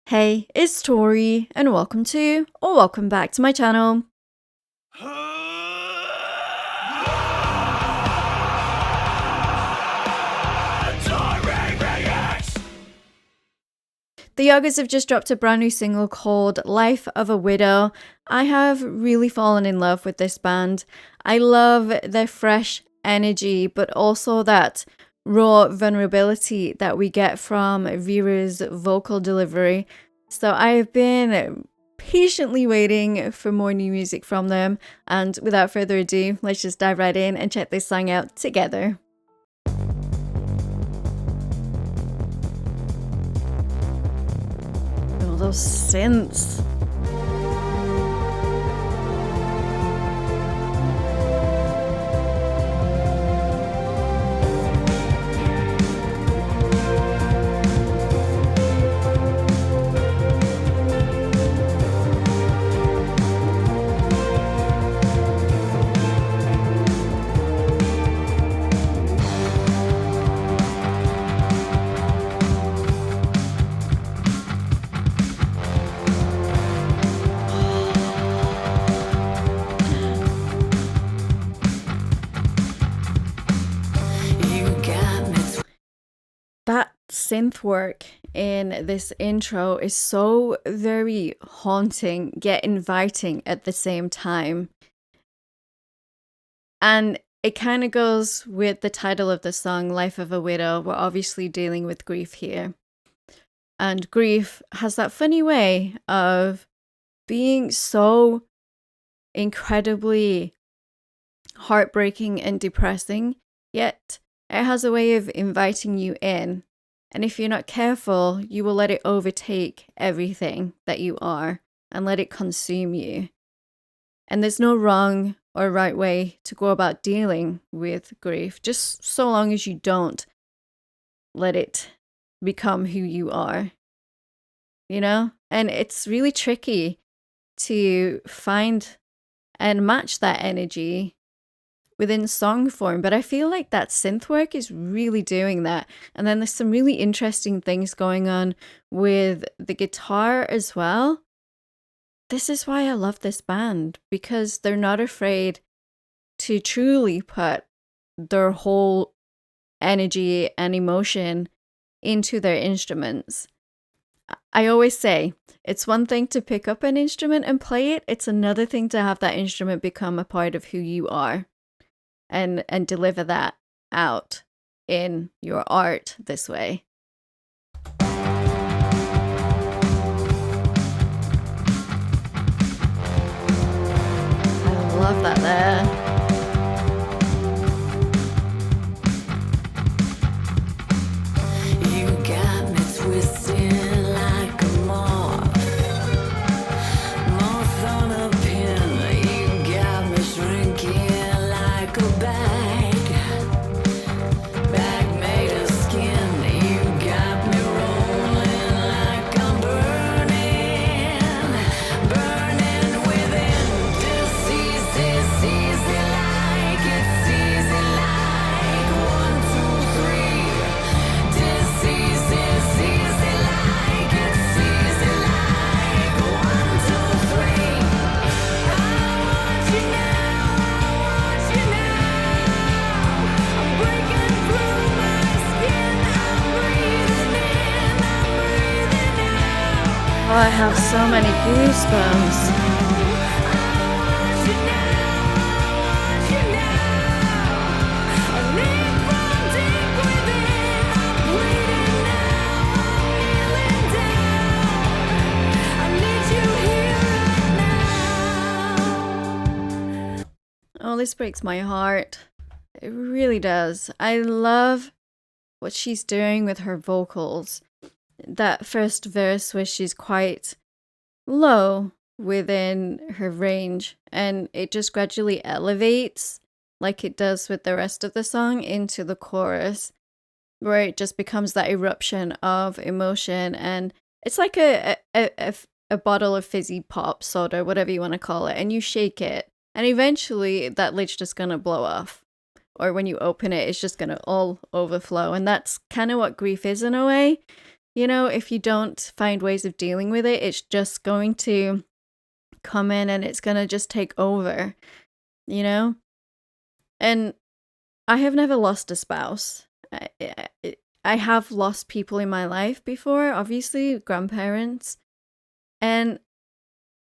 Hey, it's Tori, and welcome back to my channel. The Yagas have just dropped a brand new single called Life of a Widow. I have really fallen in love with this band. I love their fresh energy, but also that raw vulnerability that we get from Vera's vocal delivery. So I have been patiently waiting for more new music from them, and without further ado, let's just dive right in and check this song out together. Oh, those synths. That synth work in this intro is so very haunting yet inviting at the same time. And it kind of goes with the title of the song, Life of a Widow. We're obviously dealing with grief here. And grief has that funny way of being so incredibly heartbreaking and depressing, yet it has a way of inviting you in. And if you're not careful, you will let it overtake everything that you are and let it consume you. And there's no wrong or right way to go about dealing with grief, just so long as you don't let it become who you are, you know? And it's really tricky to find and match that energy within song form, but I feel like that synth work is really doing that. And then there's some really interesting things going on with the guitar as well. This is why I love this band, because they're not afraid to truly put their whole energy and emotion into their instruments. I always say, it's one thing to pick up an instrument and play it, it's another thing to have that instrument become a part of who you are. And deliver that out in your art this way. I love that there. Oh, I have so many goosebumps. Oh, this breaks my heart. It really does. I love what she's doing with her vocals. That first verse where she's quite low within her range, and it just gradually elevates like it does with the rest of the song into the chorus, where it just becomes that eruption of emotion. And it's like a bottle of fizzy pop soda, whatever you want to call it, and you shake it, and eventually that lid's just gonna blow off. Or when you open it, it's just gonna all overflow. And that's kind of what grief is in a way. You know, if you don't find ways of dealing with it, it's just going to come in and it's going to just take over, you know? And I have never lost a spouse. I have lost people in my life before, obviously, grandparents. And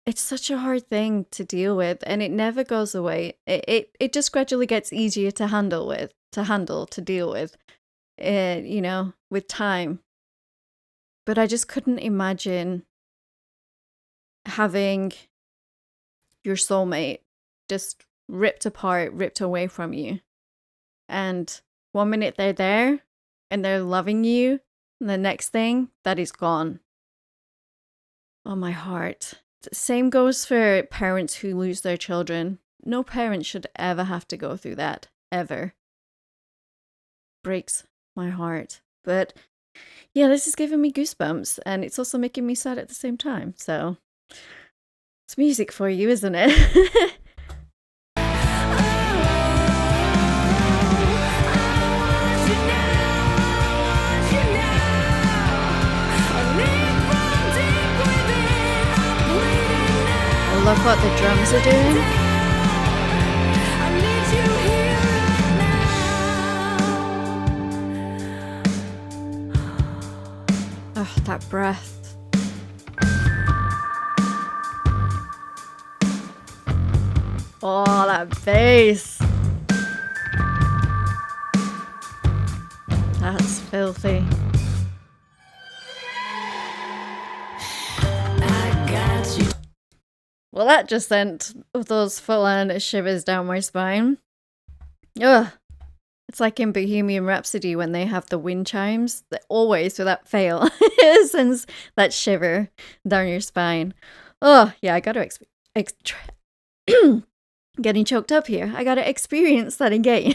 it's such a hard thing to deal with, and it never goes away. It just gradually gets easier to to deal with, you know, with time. But I just couldn't imagine having your soulmate just ripped apart, ripped away from you. And one minute they're there and they're loving you, and the next thing, that is gone. Oh, my heart. Same goes for parents who lose their children. No parent should ever have to go through that, ever. Breaks my heart. But yeah, this is giving me goosebumps, and it's also making me sad at the same time. So it's music for you, isn't it? I love what the drums are doing. Oh, that breath. Oh, that bass. That's filthy. Well, that just sent those full-on shivers down my spine. Ugh. It's like in Bohemian Rhapsody when they have the wind chimes. That always, without fail, it sends that shiver down your spine. Oh, yeah, I gotta getting choked up here. I gotta experience that again.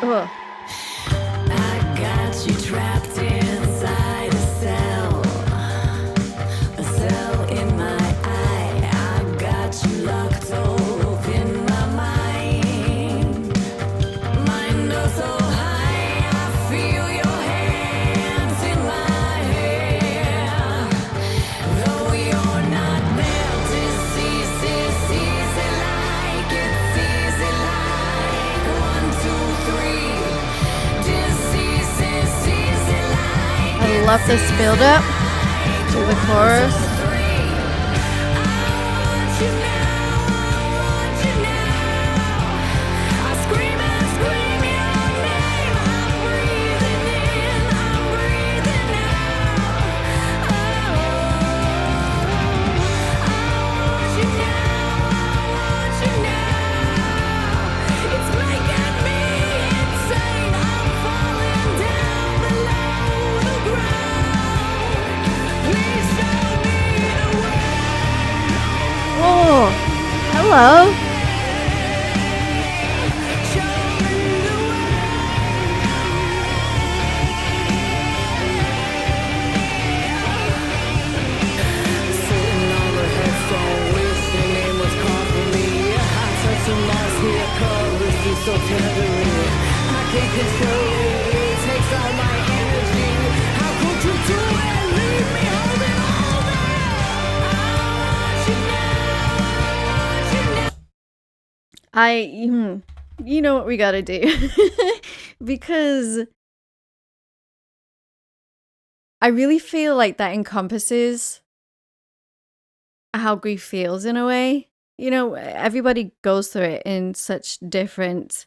Oh. I got you trapped inside a cell in my eye. I got you locked up in my mind. Mind oh so high, I feel your hands in my hair. Though you're not there, disease is easy like it's easy like 1, 2, 3. I love this build up to the chorus. Oh, hello. So tenderly, I can't control it. It takes all my energy. How could you do it? Leave me holding all that. You know what we gotta do. Because I really feel like that encompasses how grief feels in a way. You know, everybody goes through it in such different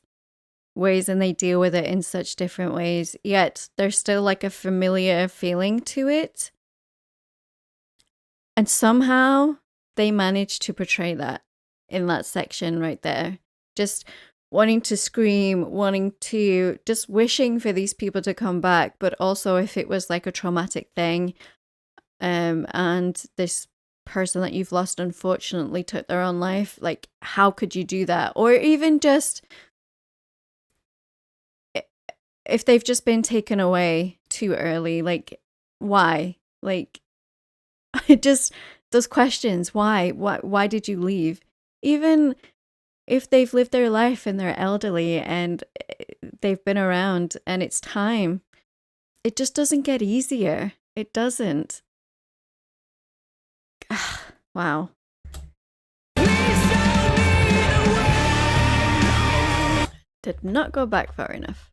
ways and they deal with it in such different ways, yet there's still like a familiar feeling to it. And somehow they managed to portray that in that section right there. Just wanting to scream, just wishing for these people to come back, but also if it was like a traumatic thing, and this person that you've lost unfortunately took their own life, like how could you do that? Or even just if they've just been taken away too early, like why? Like It just, those questions, why did you leave? Even if they've lived their life and they're elderly and they've been around and it's time, it just doesn't get easier. It doesn't. Wow. Did not go back far enough.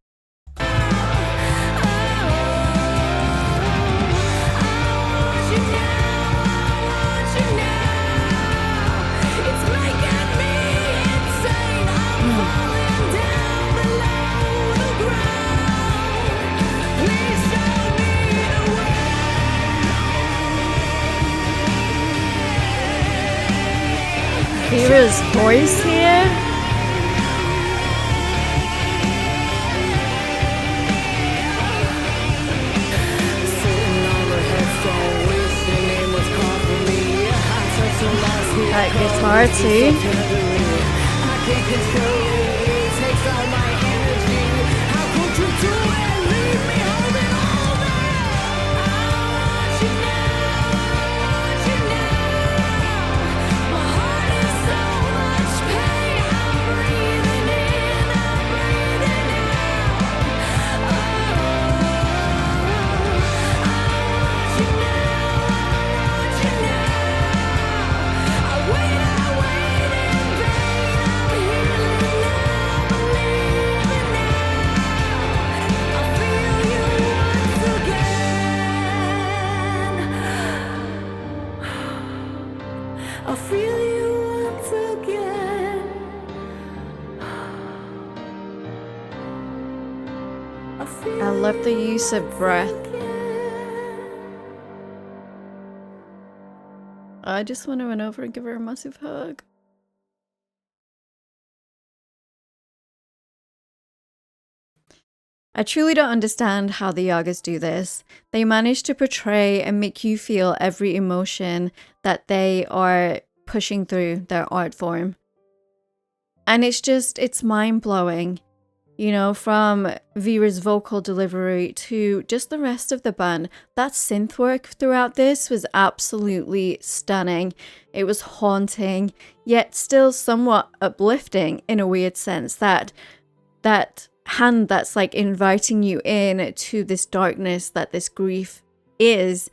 Kira's voice here. That guitar too. I feel you once again. I love the use of breath. I just want to run over and give her a massive hug. I truly don't understand how the Yagas do this. They manage to portray and make you feel every emotion that they are pushing through their art form. And it's mind-blowing. You know, from Vera's vocal delivery to just the rest of the band. That synth work throughout this was absolutely stunning. It was haunting, yet still somewhat uplifting in a weird sense. That hand that's like inviting you in to this darkness that this grief is,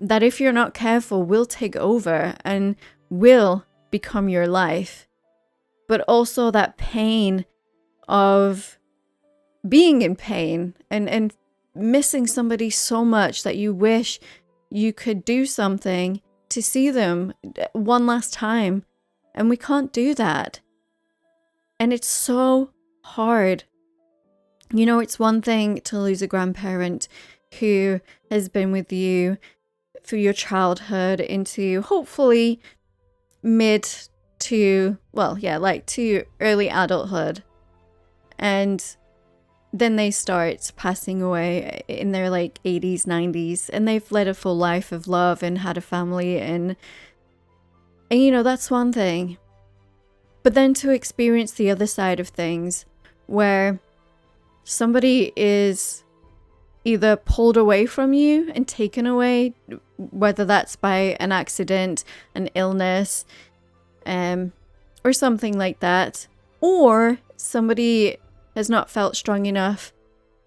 that if you're not careful will take over and will become your life. But also that pain of being in pain and missing somebody so much that you wish you could do something to see them one last time. And we can't do that. And it's so hard. You know, it's one thing to lose a grandparent who has been with you through your childhood into hopefully mid to, well, yeah, like to early adulthood. And then they start passing away in their like 80s, 90s, and they've led a full life of love and had a family, and you know, that's one thing. But then to experience the other side of things, where somebody is either pulled away from you and taken away, whether that's by an accident, an illness, or something like that, or somebody has not felt strong enough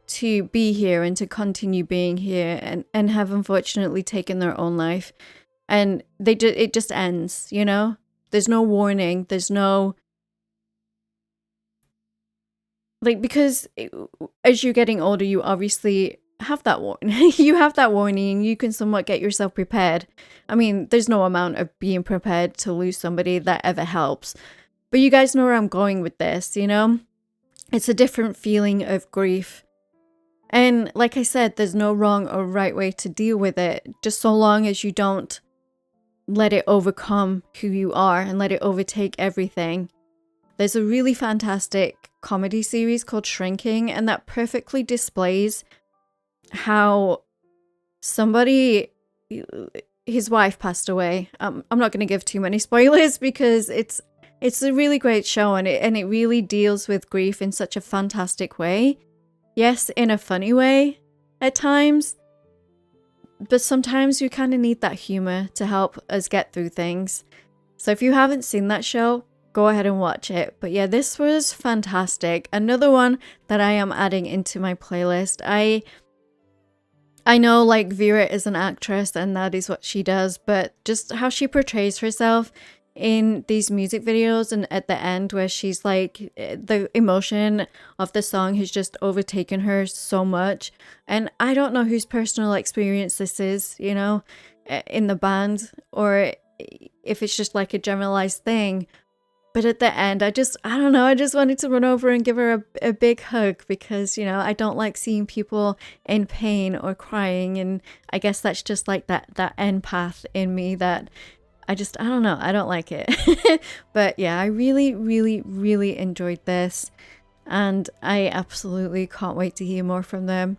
to be here and to continue being here, and have unfortunately taken their own life, and it just ends, you know? There's no warning, there's no, like, because as you're getting older, you obviously have that warning. You have that warning, you can somewhat get yourself prepared. I mean, there's no amount of being prepared to lose somebody that ever helps. But you guys know where I'm going with this, you know? It's a different feeling of grief. And like I said, there's no wrong or right way to deal with it, just so long as you don't let it overcome who you are and let it overtake everything. There's a really fantastic comedy series called Shrinking, and that perfectly displays how somebody, his wife passed away. I'm not going to give too many spoilers because it's a really great show, and it really deals with grief in such a fantastic way. Yes, in a funny way at times, but sometimes you kind of need that humor to help us get through things. So if you haven't seen that show, go ahead and watch it. But yeah, this was fantastic. Another one that I am adding into my playlist. I know like Vera is an actress and that is what she does, but just how she portrays herself in these music videos and at the end where she's like, the emotion of the song has just overtaken her so much. And I don't know whose personal experience this is, you know, in the band, or if it's just like a generalized thing. But at the end, I don't know, I just wanted to run over and give her a big hug because, you know, I don't like seeing people in pain or crying. And I guess that's just like that empath in me that I don't know, I don't like it. But yeah, I really, really, really enjoyed this. And I absolutely can't wait to hear more from them.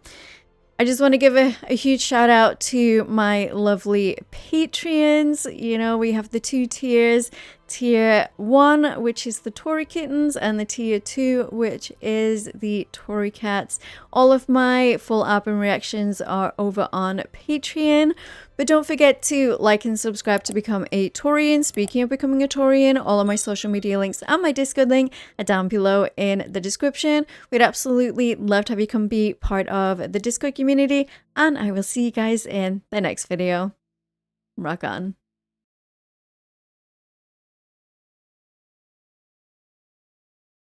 I just want to give a huge shout out to my lovely Patreons. You know, we have the 2 tiers. Tier 1, which is the Tauri kittens, and the tier 2, which is the Tauri cats. All of my full album reactions are over on Patreon. But don't forget to like and subscribe to become a Taurian. Speaking of becoming a Taurian, all of my social media links and my Discord link are down below in the description. We'd absolutely love to have you come be part of the Discord community, and I will see you guys in the next video. Rock on.